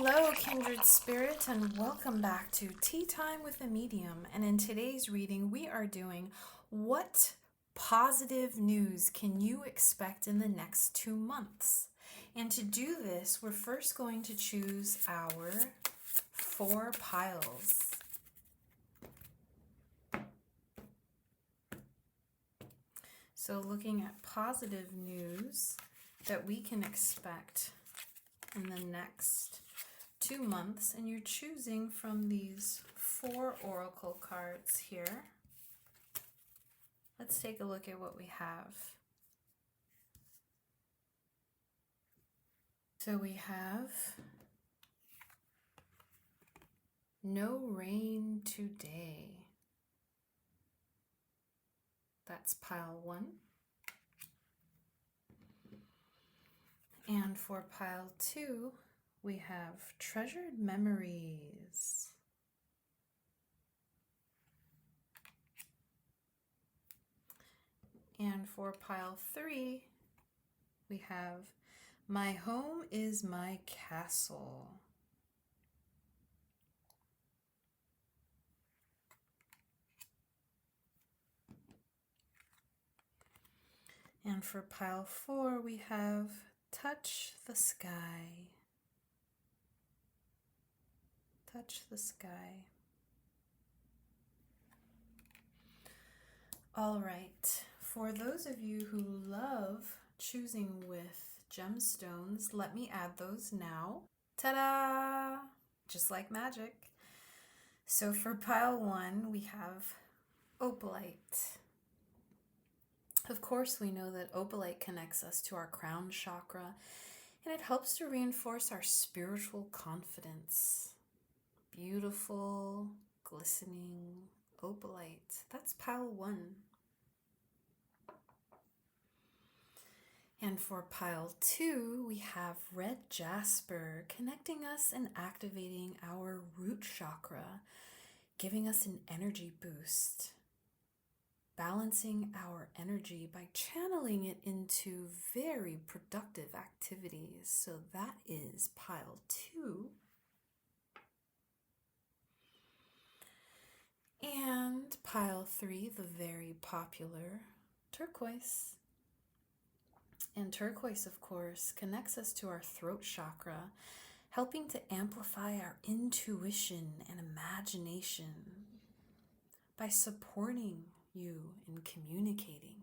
Hello, kindred spirit, and welcome back to Tea Time with a Medium. And in today's reading, we are doing what positive news can you expect in the next 2 months? And to do this, we're first going to choose our 4 piles. So looking at positive news that we can expect in the next 2 months, and you're choosing from these 4 oracle cards here. Let's take a look at what we have. So we have no rain today. That's pile 1. And for pile 2, we have treasured memories. And for pile 3, we have my home is my castle. And for pile 4, we have touch the sky. Touch the sky. All right, for those of you who love choosing with gemstones, let me add those now. Ta-da! Just like magic. So for pile 1, we have opalite. Of course, we know that opalite connects us to our crown chakra, and it helps to reinforce our spiritual confidence. Beautiful, glistening opalite. That's pile 1. And for pile 2, we have red jasper, connecting us and activating our root chakra, giving us an energy boost, balancing our energy by channeling it into very productive activities. So that is pile 2. And pile 3, the very popular turquoise. And turquoise, of course, connects us to our throat chakra, helping to amplify our intuition and imagination by supporting you in communicating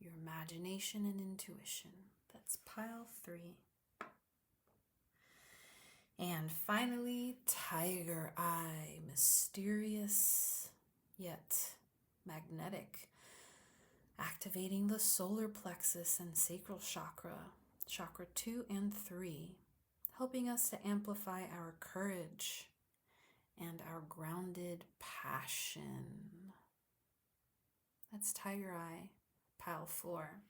your imagination and intuition. That's pile 3. And finally, tiger eye, mysterious yet magnetic, activating the solar plexus and sacral chakra, chakra 2 and 3, helping us to amplify our courage and our grounded passion. That's tiger eye, pile 4.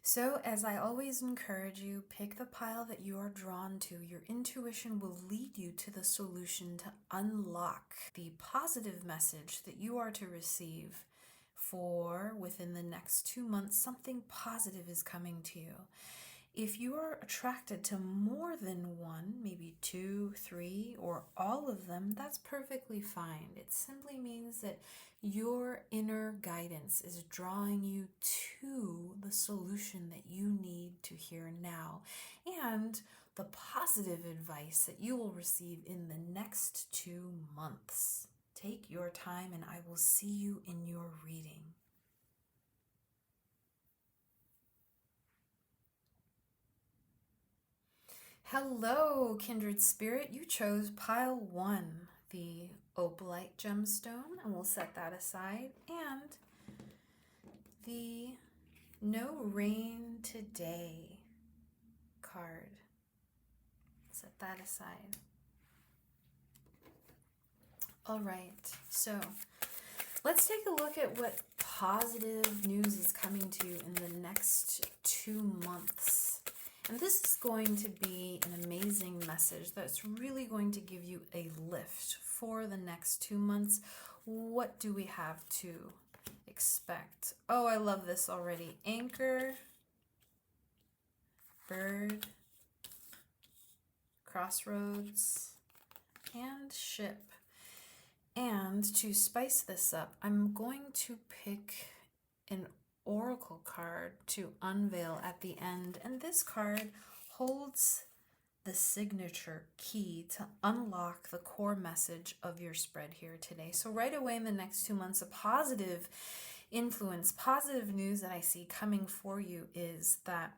So, as I always encourage you, pick the pile that you are drawn to. Your intuition will lead you to the solution to unlock the positive message that you are to receive. For within the next 2 months, something positive is coming to you. If you are attracted to more than one, maybe 2, 3, or all of them, that's perfectly fine. It simply means that your inner guidance is drawing you to the solution that you need to hear now, and the positive advice that you will receive in the next 2 months. Take your time, and I will see you in your reading. Hello, kindred spirit. You chose pile 1, the opalite gemstone, and we'll set that aside. And the no rain today card. Set that aside. All right, so let's take a look at what positive news is coming to you in the next 2 months. And this is going to be an amazing message that's really going to give you a lift for the next 2 months. What do we have to expect? Oh, I love this already. Anchor, bird, Crossroads, and Ship. And to spice this up, I'm going to pick an oracle card to unveil at the end. And this card holds the signature key to unlock the core message of your spread here today. So right away in the next 2 months, a positive influence, positive news that I see coming for you is that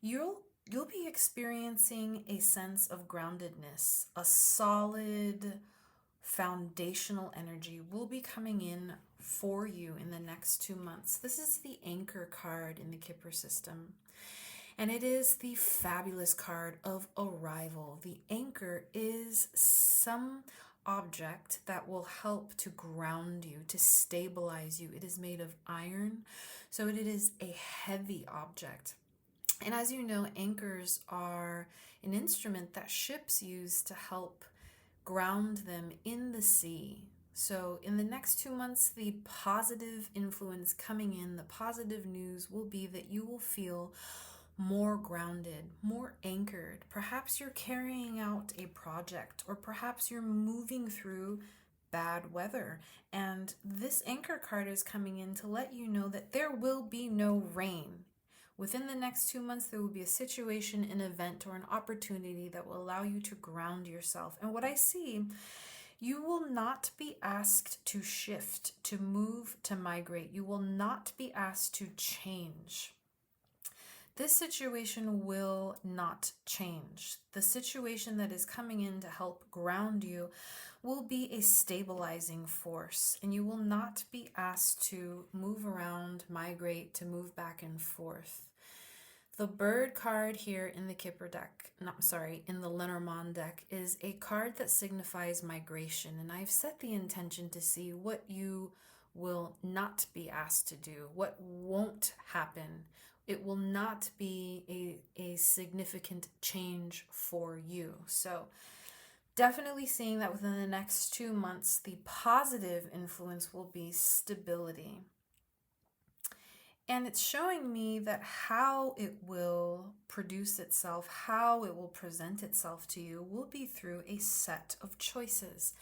you'll be experiencing a sense of groundedness, a solid foundational energy will be coming in for you in the next 2 months. This is the anchor card in the Kipper system. And it is the fabulous card of arrival. The anchor is some object that will help to ground you, to stabilize you. It is made of iron, so it is a heavy object. And as you know, anchors are an instrument that ships use to help ground them in the sea. So in the next 2 months, the positive influence coming in, the positive news will be that you will feel more grounded, more anchored. Perhaps you're carrying out a project, or perhaps you're moving through bad weather. And this anchor card is coming in to let you know that there will be no rain. Within the next 2 months, there will be a situation, an event, or an opportunity that will allow you to ground yourself. And what I see, you will not be asked to shift, to move, to migrate. You will not be asked to change. This situation will not change. The situation that is coming in to help ground you will be a stabilizing force, and you will not be asked to move around, migrate, to move back and forth. The bird card here in the Kipper deck, in the Lenormand deck, is a card that signifies migration, and I've set the intention to see what you will not be asked to do, what won't happen. It will not be a significant change for you. So definitely seeing that within the next 2 months, the positive influence will be stability. And it's showing me that how it will produce itself, how it will present itself to you, will be through a set of choices.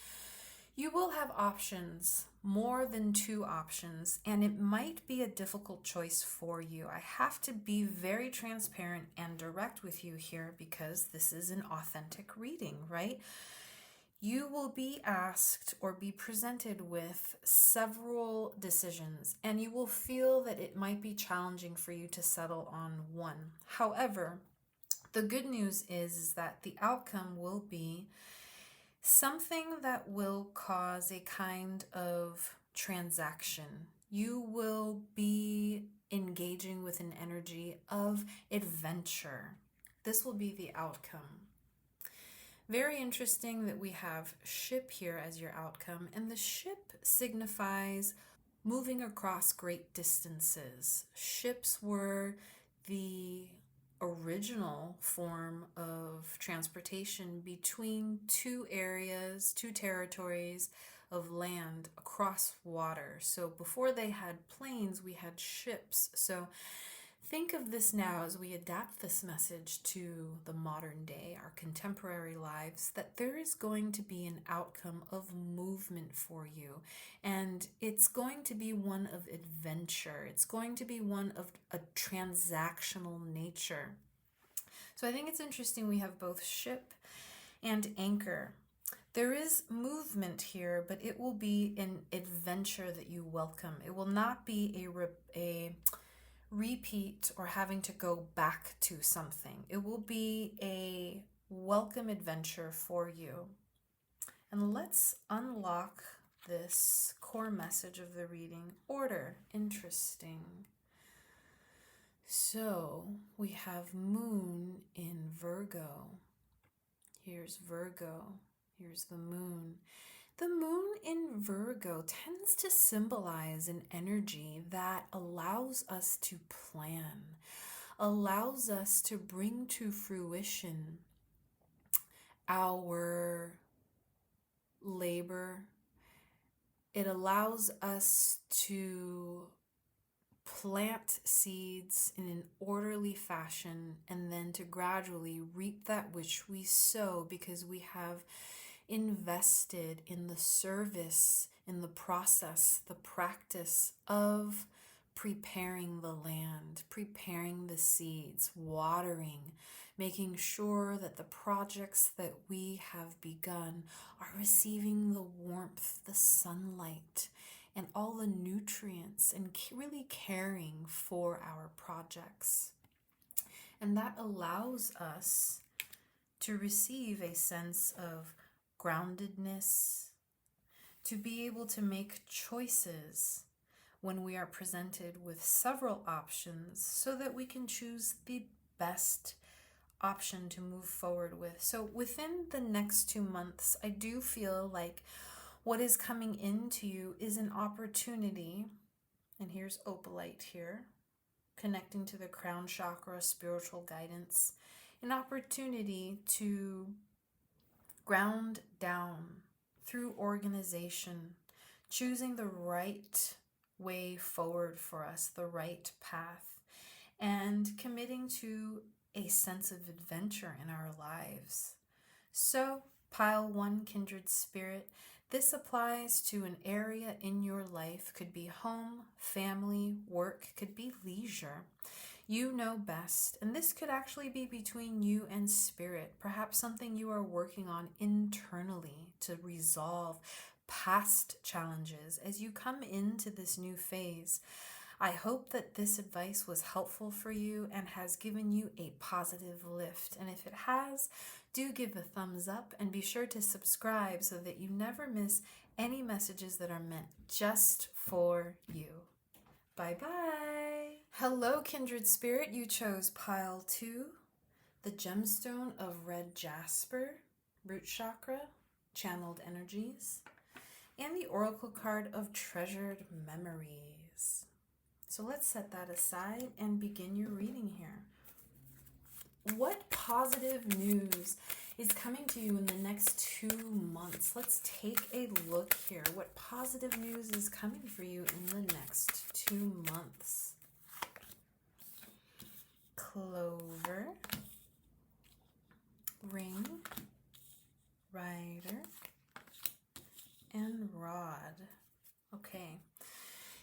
You will have options, more than 2 options, and it might be a difficult choice for you. I have to be very transparent and direct with you here because this is an authentic reading, right? You will be asked or be presented with several decisions, and you will feel that it might be challenging for you to settle on one. However, the good news is that the outcome will be something that will cause a kind of transaction. You will be engaging with an energy of adventure. This will be the outcome. Very interesting that we have ship here as your outcome, and the ship signifies moving across great distances. Ships were the original form of transportation between 2 areas, 2 territories of land across water. So before they had planes, we had ships. So think of this now as we adapt this message to the modern day, our contemporary lives, that there is going to be an outcome of movement for you. And it's going to be one of adventure. It's going to be one of a transactional nature. So I think it's interesting we have both ship and anchor. There is movement here, but it will be an adventure that you welcome. It will not be a repeat or having to go back to something. It will be a welcome adventure for you. And let's unlock this core message of the reading. Order. Interesting. So we have Moon in Virgo. Here's Virgo. Here's the Moon. The Moon in Virgo tends to symbolize an energy that allows us to plan, allows us to bring to fruition our labor. It allows us to plant seeds in an orderly fashion and then to gradually reap that which we sow, because we have invested in the service, in the process, the practice of preparing the land, preparing the seeds, watering, making sure that the projects that we have begun are receiving the warmth, the sunlight, and all the nutrients, and really caring for our projects. And that allows us to receive a sense of groundedness, to be able to make choices when we are presented with several options so that we can choose the best option to move forward with. So within the next 2 months, I do feel like what is coming into you is an opportunity, and here's opalite here, connecting to the crown chakra, spiritual guidance, an opportunity to ground down through organization, choosing the right way forward for us, the right path, and committing to a sense of adventure in our lives. So, pile 1, kindred spirit, this applies to an area in your life. Could be home, family, work, could be leisure. You know best, and this could actually be between you and spirit, perhaps something you are working on internally to resolve past challenges as you come into this new phase. I hope that this advice was helpful for you and has given you a positive lift. And if it has, do give a thumbs up and be sure to subscribe so that you never miss any messages that are meant just for you. Bye-bye. Hello, kindred spirit. You chose pile 2, the gemstone of red jasper, root chakra, channeled energies, and the oracle card of treasured memories. So let's set that aside and begin your reading here. What positive news is coming to you in the next 2 months? Let's take a look here. What positive news is coming for you in the next 2 months? Clover, ring, rider, and rod. Okay.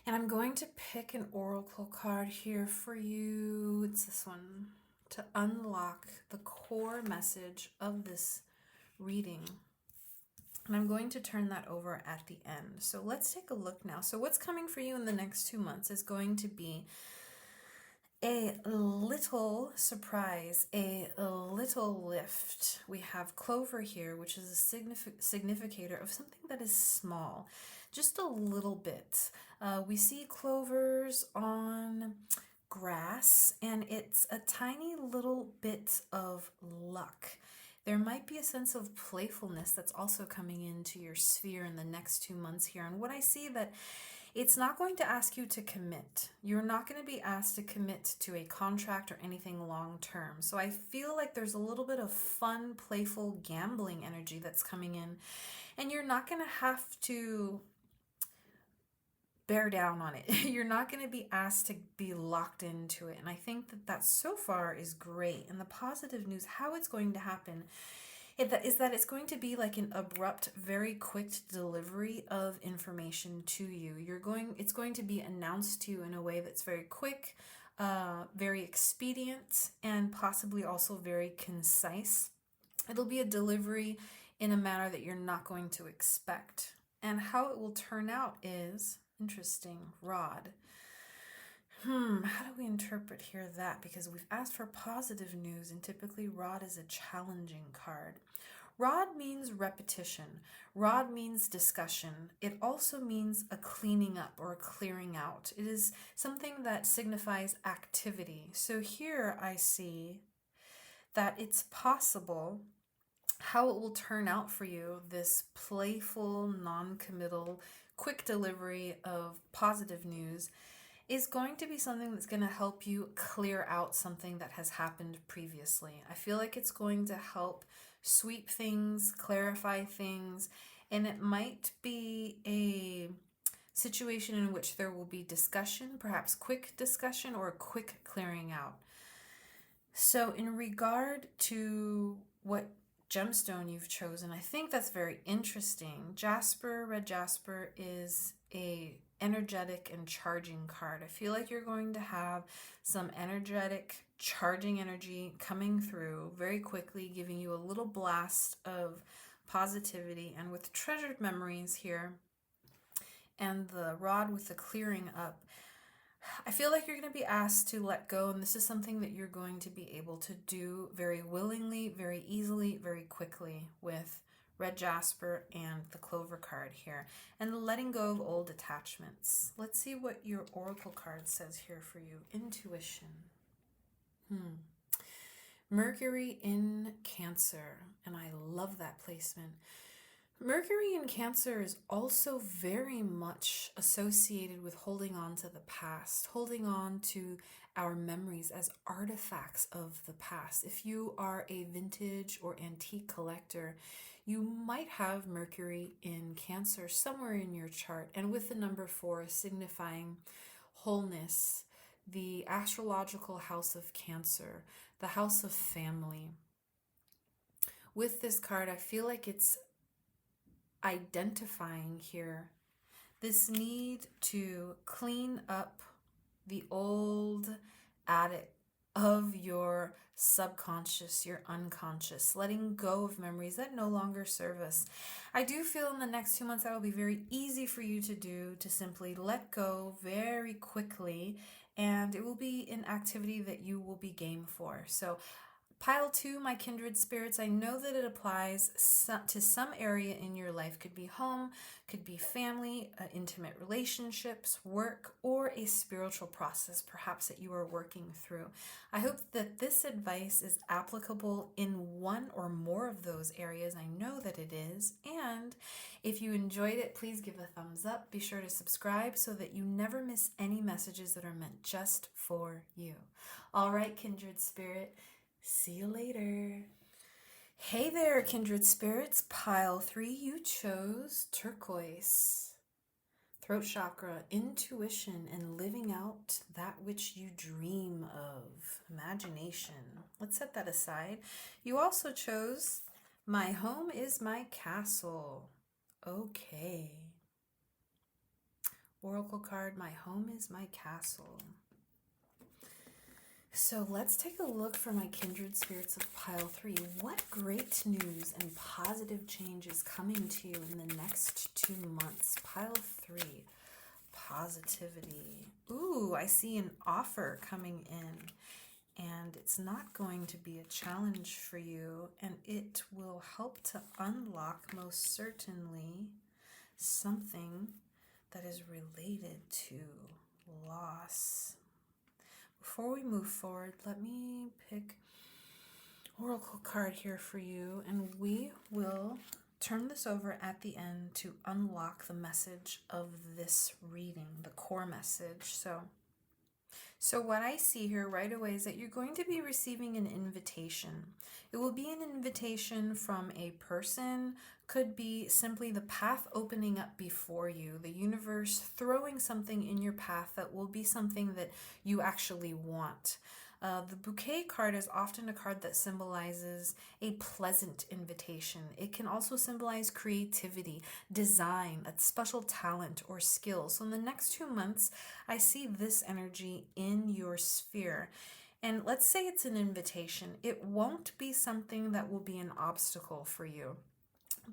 And I'm going to pick an oracle card here for you. It's this one, to unlock the core message of this reading. And I'm going to turn that over at the end. So let's take a look now. So what's coming for you in the next 2 months is going to be a little surprise, a little lift. We have clover here, which is a significator of something that is small, just a little bit. We see clovers on grass, and it's a tiny little bit of luck. There might be a sense of playfulness that's also coming into your sphere in the next 2 months here. And what I see that it's not going to ask you to commit. You're not going to be asked to commit to a contract or anything long term. So I feel like there's a little bit of fun, playful, gambling energy that's coming in. And you're not going to have to bear down on it. You're not going to be asked to be locked into it. And I think that so far is great. And the positive news, how it's going to happen, is that it's going to be like an abrupt, very quick delivery of information to you. It's going to be announced to you in a way that's very quick, very expedient, and possibly also very concise. It'll be a delivery in a manner that you're not going to expect. And how it will turn out is interesting. Rod. How do we interpret here that? Because we've asked for positive news, and typically rod is a challenging card. Rod means repetition. Rod means discussion. It also means a cleaning up or a clearing out. It is something that signifies activity. So here I see that it's possible how it will turn out for you, this playful, non-committal, quick delivery of positive news is going to be something that's going to help you clear out something that has happened previously. I feel like it's going to help sweep things, clarify things, and it might be a situation in which there will be discussion, perhaps quick discussion or a quick clearing out. So in regard to what gemstone you've chosen, I think that's very interesting. Jasper, red jasper, is a energetic and charging card. I feel like you're going to have some energetic charging energy coming through very quickly, giving you a little blast of positivity. And with treasured memories here and the rod with the clearing up, I feel like you're going to be asked to let go, and this is something that you're going to be able to do very willingly, very easily, very quickly with red jasper and the clover card here, and letting go of old attachments. Let's see what your oracle card says here for you. Intuition. Mercury in Cancer, and I love that placement. Mercury in Cancer is also very much associated with holding on to the past, holding on to our memories as artifacts of the past. If you are a vintage or antique collector, you might have Mercury in Cancer somewhere in your chart, and with the number 4 signifying wholeness, the astrological house of Cancer, the house of family. With this card, I feel like it's identifying here this need to clean up the old attic of your subconscious, your unconscious, letting go of memories that no longer serve us. I do feel in the next 2 months that will be very easy for you to do, to simply let go very quickly, and it will be an activity that you will be game for. So Pile 2, my kindred spirits, I know that it applies to some area in your life. Could be home, could be family, intimate relationships, work, or a spiritual process perhaps that you are working through. I hope that this advice is applicable in one or more of those areas. I know that it is. And if you enjoyed it, please give a thumbs up. Be sure to subscribe so that you never miss any messages that are meant just for you. All right, kindred spirit. See you later. Hey there, kindred spirits. Pile 3, you chose turquoise. Throat chakra, intuition, and living out that which you dream of. Imagination. Let's set that aside. You also chose my home is my castle. Okay. Oracle card, my home is my castle. So let's take a look for my kindred spirits of pile 3. What great news and positive change is coming to you in the next 2 months? Pile 3, positivity. Ooh, I see an offer coming in, and it's not going to be a challenge for you, and it will help to unlock, most certainly, something that is related to loss. Before we move forward, let me pick oracle card here for you, and we will turn this over at the end to unlock the message of this reading, the core message. So what I see here right away is that you're going to be receiving an invitation. It will be an invitation from a person, could be simply the path opening up before you, the universe throwing something in your path that will be something that you actually want. The bouquet card is often a card that symbolizes a pleasant invitation. It can also symbolize creativity, design, a special talent or skill. So in the next 2 months, I see this energy in your sphere. And let's say it's an invitation. It won't be something that will be an obstacle for you.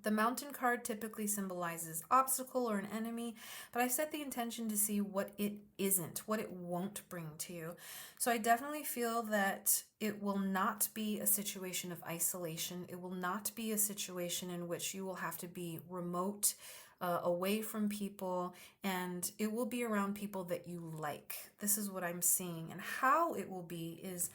The mountain card typically symbolizes obstacle or an enemy, but I set the intention to see what it isn't, what it won't bring to you. So I definitely feel that it will not be a situation of isolation. It will not be a situation in which you will have to be remote, away from people, and it will be around people that you like. This is what I'm seeing. And how it will be is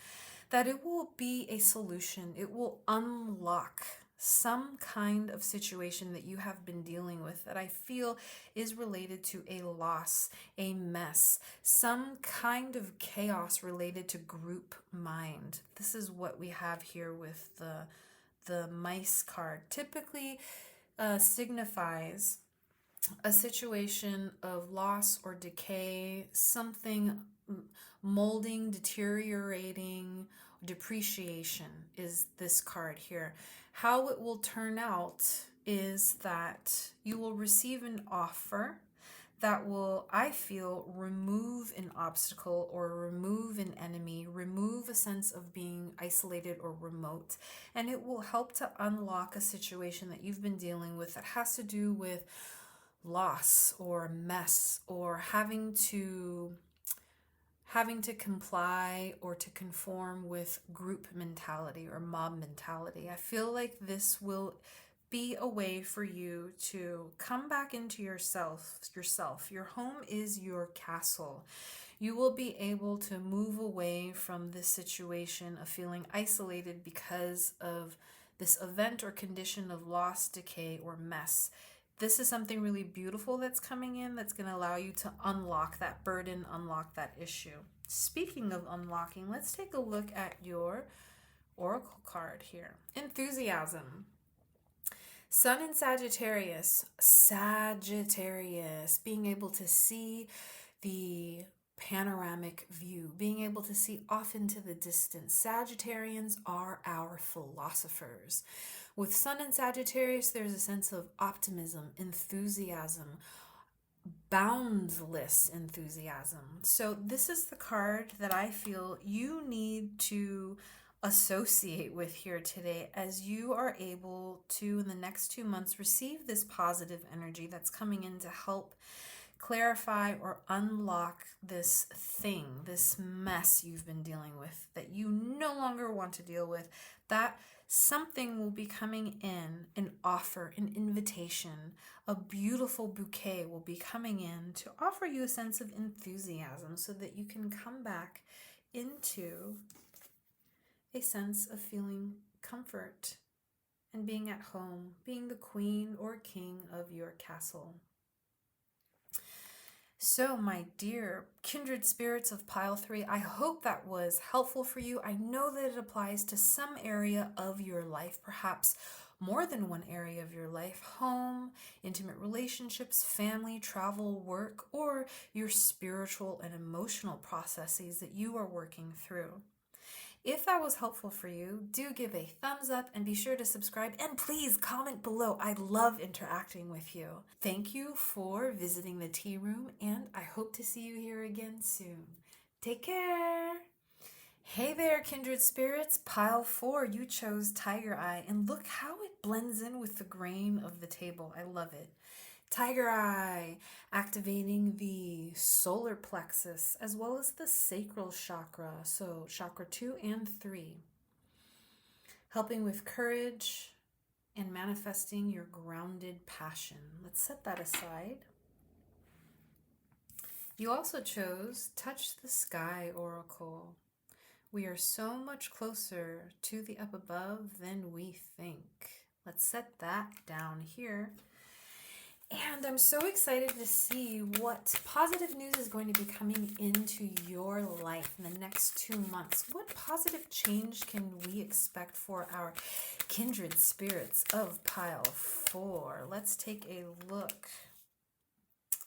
that it will be a solution. It will unlock some kind of situation that you have been dealing with that I feel is related to a loss, a mess, some kind of chaos related to group mind. This is what we have here with the mice card. Typically signifies a situation of loss or decay, something molding, deteriorating, depreciation is this card here. How it will turn out is that you will receive an offer that will, I feel, remove an obstacle or remove an enemy, remove a sense of being isolated or remote, and it will help to unlock a situation that you've been dealing with that has to do with loss or mess or having to comply or to conform with group mentality or mob mentality. I feel like this will be a way for you to come back into yourself. Your home is your castle. You will be able to move away from this situation of feeling isolated because of this event or condition of loss, decay, or mess. This is something really beautiful that's coming in that's going to allow you to unlock that burden, unlock that issue. Speaking of unlocking, let's take a look at your oracle card here. Enthusiasm. Sun in Sagittarius. Sagittarius. Being able to see the panoramic view, being able to see off into the distance. Sagittarians are our philosophers. With Sun in Sagittarius, there's a sense of optimism, enthusiasm, boundless enthusiasm. So this is the card that I feel you need to associate with here today, as you are able to, in the next 2 months, receive this positive energy that's coming in to help clarify or unlock this thing, this mess you've been dealing with that you no longer want to deal with. That something will be coming in, an offer, an invitation, a beautiful bouquet will be coming in to offer you a sense of enthusiasm so that you can come back into a sense of feeling comfort and being at home, being the queen or king of your castle. So, my dear kindred spirits of pile 3, I hope that was helpful for you. I know that it applies to some area of your life, perhaps more than one area of your life: home, intimate relationships, family, travel, work, or your spiritual and emotional processes that you are working through. If that was helpful for you, do give a thumbs up and be sure to subscribe, and please comment below. I love interacting with you. Thank you for visiting the tea room, and I hope to see you here again soon. Take care. Hey there, kindred spirits. Pile 4, you chose Tiger Eye, and look how it blends in with the grain of the table. I love it. Tiger Eye, activating the solar plexus as well as the sacral chakra, so chakra 2 and 3, helping with courage and manifesting your grounded passion. Let's set that aside. You also chose Touch the Sky Oracle. We are so much closer to the up above than we think. Let's set that down here. And I'm so excited to see what positive news is going to be coming into your life in the next 2 months. What positive change can we expect for our kindred spirits of pile 4? Let's take a look.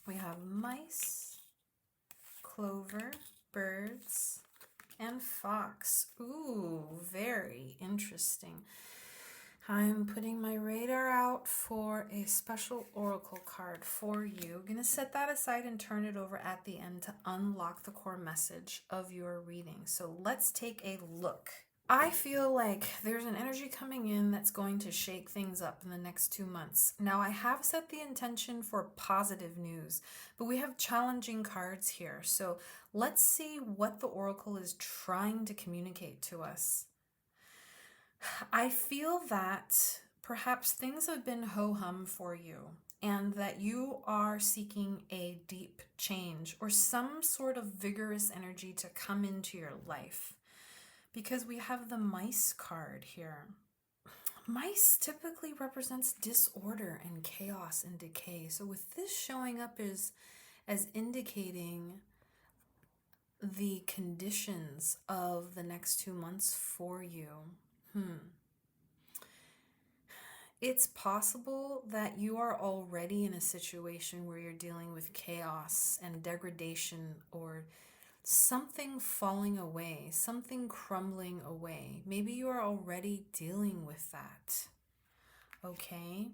We have mice, clover, birds, and fox. Ooh, very interesting. I'm putting my radar out for a special oracle card for you. I'm going to set that aside and turn it over at the end to unlock the core message of your reading. So let's take a look. I feel like there's an energy coming in that's going to shake things up in the next 2 months. Now, I have set the intention for positive news, but we have challenging cards here. So let's see what the oracle is trying to communicate to us. I feel that perhaps things have been ho-hum for you and that you are seeking a deep change or some sort of vigorous energy to come into your life, because we have the mice card here. Mice typically represents disorder and chaos and decay. So with this showing up as indicating the conditions of the next 2 months for you, it's possible that you are already in a situation where you're dealing with chaos and degradation, or something falling away, something crumbling away. Maybe you are already dealing with that. Okay?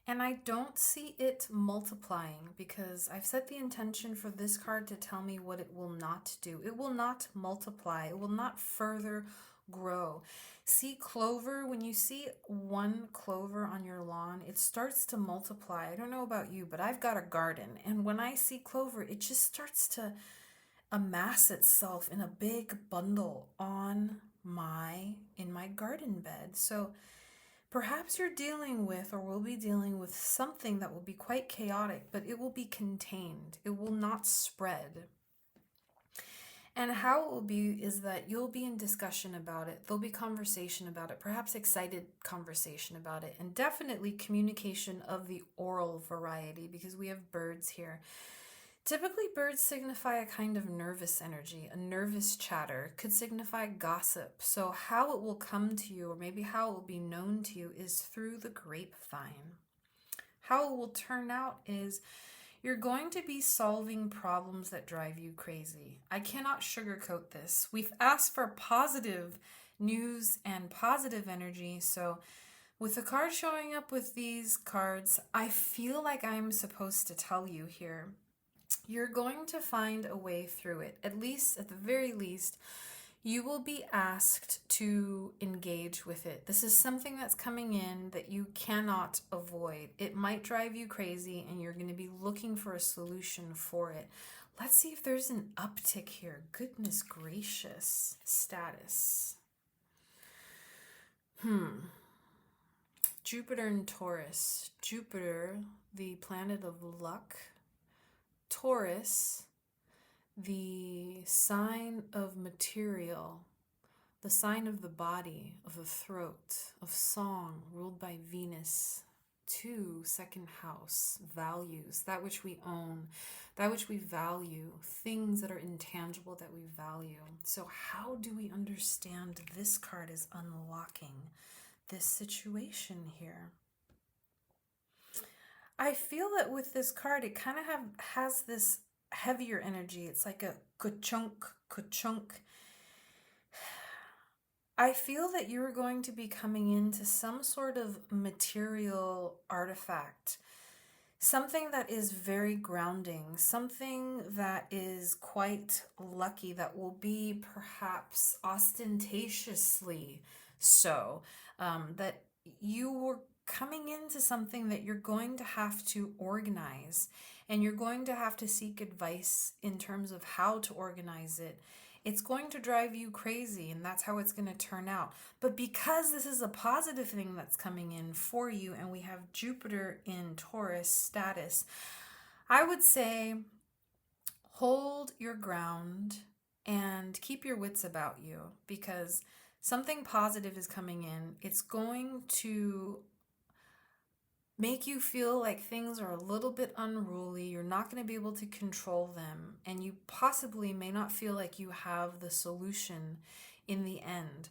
And I don't see it multiplying, because I've set the intention for this card to tell me what it will not do. It will not multiply. It will not further grow. See clover, when you see one clover on your lawn, it starts to multiply. I don't know about you, but I've got a garden, and when I see clover, it just starts to amass itself in a big bundle in my garden bed. So perhaps you're dealing with, or will be dealing with, something that will be quite chaotic, but it will be contained. It will not spread. And how it will be is that you'll be in discussion about it. There'll be conversation about it, perhaps excited conversation about it, and definitely communication of the oral variety, because we have birds here. Typically, birds signify a kind of nervous energy. A nervous chatter could signify gossip. So how it will come to you, or maybe how it will be known to you, is through the grapevine. How it will turn out is you're going to be solving problems that drive you crazy. I cannot sugarcoat this. We've asked for positive news and positive energy, so with the card showing up with these cards, I feel like I'm supposed to tell you here, you're going to find a way through it. At least, at the very least, you will be asked to engage with it. This is something that's coming in that you cannot avoid. It might drive you crazy, and you're going to be looking for a solution for it. Let's see if there's an uptick here. Goodness gracious. Status. Jupiter and Taurus. Jupiter, the planet of luck. Taurus, the sign of material, the sign of the body, of the throat, of song, ruled by Venus. 2, second house, values, that which we own, that which we value, things that are intangible that we value. So how do we understand this card is unlocking this situation here? I feel that with this card, it kind of has this heavier energy. It's like a ka-chunk, ka-chunk. I feel that you're going to be coming into some sort of material artifact, something that is very grounding, something that is quite lucky, that will be perhaps ostentatiously so, that you were coming into something that you're going to have to organize, and you're going to have to seek advice in terms of how to organize it. It's going to drive you crazy, and that's how it's going to turn out. But because this is a positive thing that's coming in for you, and we have Jupiter in Taurus status, I would say hold your ground and keep your wits about you, because something positive is coming in. It's going to make you feel like things are a little bit unruly. You're not going to be able to control them, and you possibly may not feel like you have the solution in the end.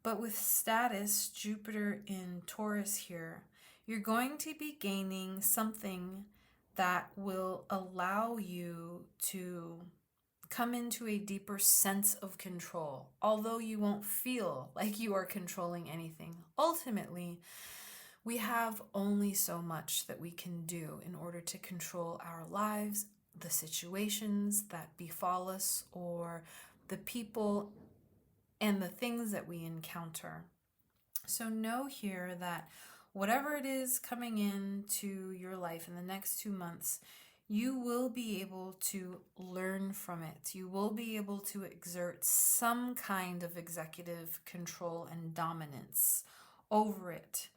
But with status, Jupiter in Taurus here, you're going to be gaining something that will allow you to come into a deeper sense of control, although you won't feel like you are controlling anything. Ultimately, we have only so much that we can do in order to control our lives, the situations that befall us, or the people and the things that we encounter. So know here that whatever it is coming into your life in the next 2 months, you will be able to learn from it. You will be able to exert some kind of executive control and dominance over it.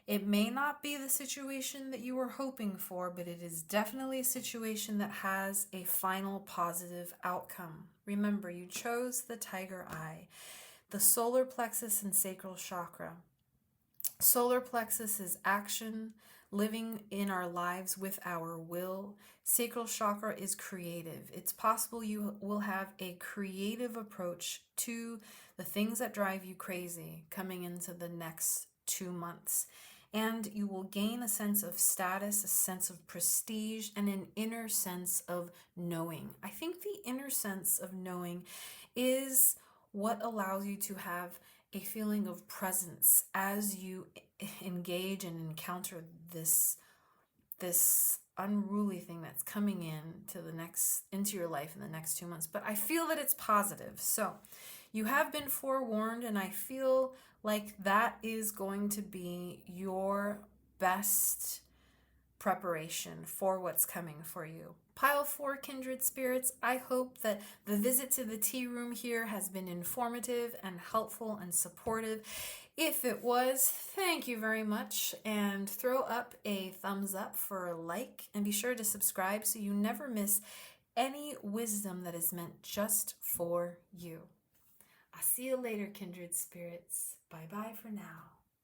It may not be the situation that you were hoping for, but it is definitely a situation that has a final positive outcome. Remember, you chose the tiger eye, the solar plexus and sacral chakra. Solar plexus is action, living in our lives with our will. Sacral chakra is creative. It's possible you will have a creative approach to the things that drive you crazy coming into the next 2 months. And you will gain a sense of status, a sense of prestige, and an inner sense of knowing. I think the inner sense of knowing is what allows you to have a feeling of presence as you engage and encounter this unruly thing that's coming into your life in the next 2 months. But I feel that it's positive. So you have been forewarned, and I feel like that is going to be your best preparation for what's coming for you. Pile 4, kindred spirits, I hope that the visit to the tea room here has been informative and helpful and supportive. If it was, thank you very much, and throw up a thumbs up for a like, and be sure to subscribe so you never miss any wisdom that is meant just for you. I'll see you later, kindred spirits. Bye-bye for now.